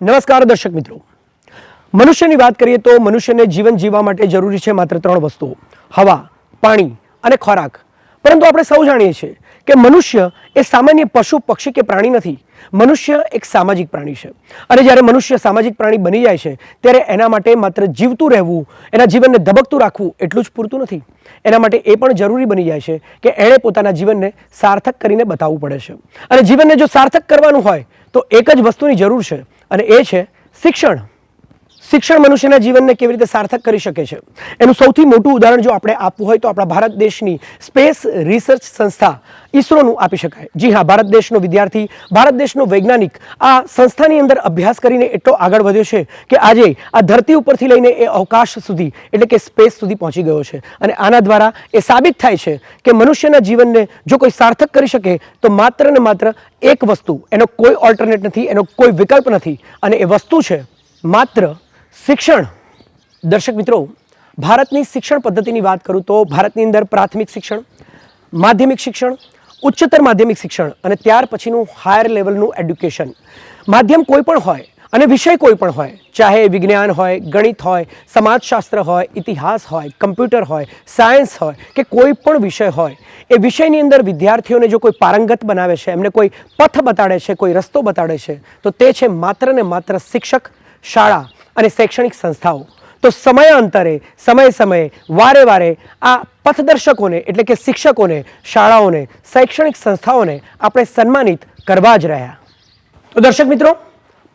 નમસ્કાર દર્શક મિત્રો, મનુષ્યની વાત કરીએ તો મનુષ્યને જીવન જીવવા માટે જરૂરી છે માત્ર ત્રણ વસ્તુઓ: હવા, પાણી અને ખોરાક. પરંતુ આપણે સૌ જાણીએ છીએ કે મનુષ્ય એ સામાન્ય પશુ, પક્ષી કે પ્રાણી નથી. મનુષ્ય એક સામાજિક પ્રાણી છે અને જ્યારે મનુષ્ય સામાજિક પ્રાણી બની જાય છે ત્યારે એના માટે માત્ર જીવતું રહેવું, એના જીવનને ધબકતું રાખવું એટલું જ પૂરતું નથી. એના માટે એ પણ જરૂરી બની જાય છે કે એણે પોતાના જીવનને સાર્થક કરીને બતાવવું પડે છે. અને જીવનને જો સાર્થક કરવાનું હોય તો એક જ વસ્તુની જરૂર છે અને એ છે શિક્ષણ. શિક્ષણ મનુષ્યના જીવનને કેવી રીતે સાર્થક કરી શકે છે એનું સૌથી મોટું ઉદાહરણ જો આપણે આપવું હોય તો આપણા ભારત દેશની સ્પેસ રિસર્ચ સંસ્થા ઈસરોનું આપી શકાય. જી હા, ભારત દેશનો વિદ્યાર્થી, ભારત દેશનો વૈજ્ઞાનિક આ સંસ્થાની અંદર અભ્યાસ કરીને એટલો આગળ વધ્યો છે કે આજે આ ધરતી ઉપરથી લઈને એ અવકાશ સુધી એટલે કે સ્પેસ સુધી પહોંચી ગયો છે. અને આના દ્વારા એ સાબિત થાય છે કે મનુષ્યના જીવનને જો કોઈ સાર્થક કરી શકે તો માત્ર ને માત્ર એક વસ્તુ, એનો કોઈ ઓલ્ટરનેટ નથી, એનો કોઈ વિકલ્પ નથી અને એ વસ્તુ છે માત્ર શિક્ષણ. દર્શક મિત્રો, ભારતની શિક્ષણ પદ્ધતિની વાત કરું તો ભારતની અંદર પ્રાથમિક શિક્ષણ, માધ્યમિક શિક્ષણ, ઉચ્ચતર માધ્યમિક શિક્ષણ અને ત્યાર પછીનું હાયર લેવલનું એડ્યુકેશન. માધ્યમ કોઈ પણ હોય અને વિષય કોઈ પણ હોય, ચાહે વિજ્ઞાન હોય, ગણિત હોય, સમાજશાસ્ત્ર હોય, ઇતિહાસ હોય, કમ્પ્યુટર હોય, સાયન્સ હોય કે કોઈ પણ વિષય હોય, એ વિષયની અંદર વિદ્યાર્થીઓને જો કોઈ પારંગત બનાવે છે, એમને કોઈ પથ બતાડે છે, કોઈ રસ્તો બતાડે છે તો તે છે માત્ર ને માત્ર શિક્ષક, શાળા અને શૈક્ષણિક સંસ્થાઓ. તો સમયાંતરે, સમયે વારે વારે આ પથદર્શકોને એટલે કે શિક્ષકોને, શાળાઓને, શૈક્ષણિક સંસ્થાઓને આપણે સન્માનિત કરવા જ રહ્યા. તો દર્શક મિત્રો,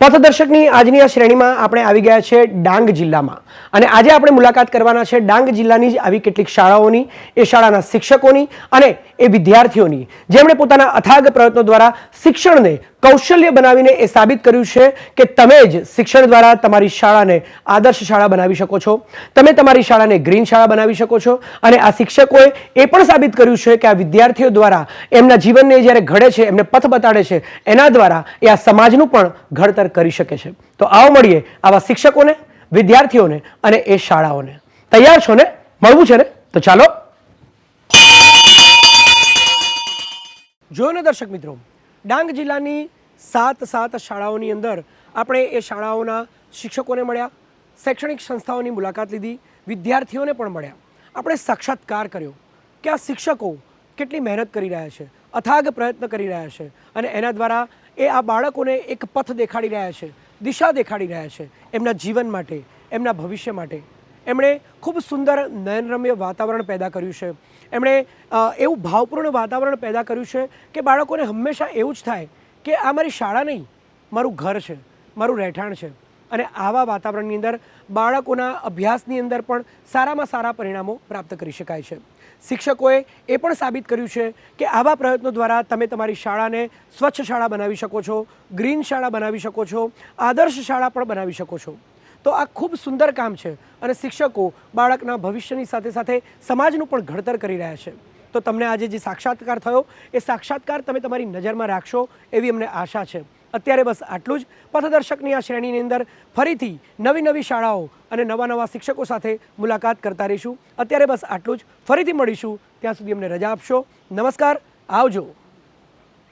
પથદર્શકની આજની આ શ્રેણીમાં આપણે આવી ગયા છે ડાંગ જિલ્લામાં અને આજે આપણે મુલાકાત કરવાના છે ડાંગ જિલ્લાની જ આવી કેટલીક શાળાઓની, એ શાળાના શિક્ષકોની અને એ વિદ્યાર્થીઓની જેમણે પોતાના અથાગ પ્રયત્નો દ્વારા શિક્ષણને કૌશલ્ય બનાવીને એ સાબિત કર્યું છે કે તમે જ શિક્ષણ દ્વારા તમારી શાળાને આદર્શ શાળા બનાવી શકો છો, તમે તમારી શાળાને ગ્રીન શાળા બનાવી શકો છો. અને આ શિક્ષકોએ એ પણ સાબિત કર્યું છે કે આ વિદ્યાર્થીઓ દ્વારા એમના જીવનને જ્યારે ઘડે છે, એમને પથ બતાડે છે, એના દ્વારા એ આ સમાજનું પણ ઘડતર કરી શકે છે. તો આવો મળીએ આવા શિક્ષકોને, વિદ્યાર્થીઓને અને એ શાળાઓને. તૈયાર છો ને? મળવું છે ને? તો ચાલો. જોયો ને દર્શક મિત્રો, ડાંગ જિલ્લાની સાત શાળાઓની અંદર આપણે એ શાળાઓના શિક્ષકોને મળ્યા, શૈક્ષણિક સંસ્થાઓની મુલાકાત લીધી, વિદ્યાર્થીઓને પણ મળ્યા. આપણે સાક્ષાત્કાર કર્યો કે આ શિક્ષકો કેટલી મહેનત કરી રહ્યા છે, અથાગ પ્રયત્ન કરી રહ્યા છે અને એના દ્વારા એ આ બાળકોને એક પથ દેખાડી રહ્યા છે, દિશા દેખાડી રહ્યા છે એમના જીવન માટે, એમના ભવિષ્ય માટે. એમણે ખૂબ સુંદર નયનરમ્ય વાતાવરણ પેદા કર્યું છે. એમણે એવું ભાવપૂર્ણ વાતાવરણ પેદા કર્યું છે કે બાળકોને હંમેશા એવું જ થાય કે આ મારી શાળા નહીં, મારું ઘર છે, મારું રહેઠાણ છે. અને આવા વાતાવરણની અંદર બાળકોના અભ્યાસની અંદર પણ સારામાં સારા પરિણામો પ્રાપ્ત કરી શકાય છે. શિક્ષકોએ એ પણ સાબિત કર્યું છે કે આવા પ્રયત્નો દ્વારા તમે તમારી શાળાને સ્વચ્છ શાળા બનાવી શકો છો, ગ્રીન શાળા બનાવી શકો છો, આદર્શ શાળા પણ બનાવી શકો છો. તો આ ખૂબ સુંદર કામ છે અને શિક્ષકો બાળકના ભવિષ્યની સાથે સાથે સમાજનું પણ ઘડતર કરી રહ્યા છે. તો તમને આજે જે સાક્ષાત્કાર થયો એ સાક્ષાત્કાર તમે તમારી નજરમાં રાખશો એવી અમને આશા છે. અત્યારે બસ આટલું જ. પથદર્શકની આ શ્રેણીની અંદર ફરીથી નવી શાળાઓ અને નવા શિક્ષકો સાથે મુલાકાત કરતા રહીશું. અત્યારે બસ આટલું જ. ફરીથી મળીશું. ત્યાં સુધી અમને રજા આપશો. નમસ્કાર, આવજો.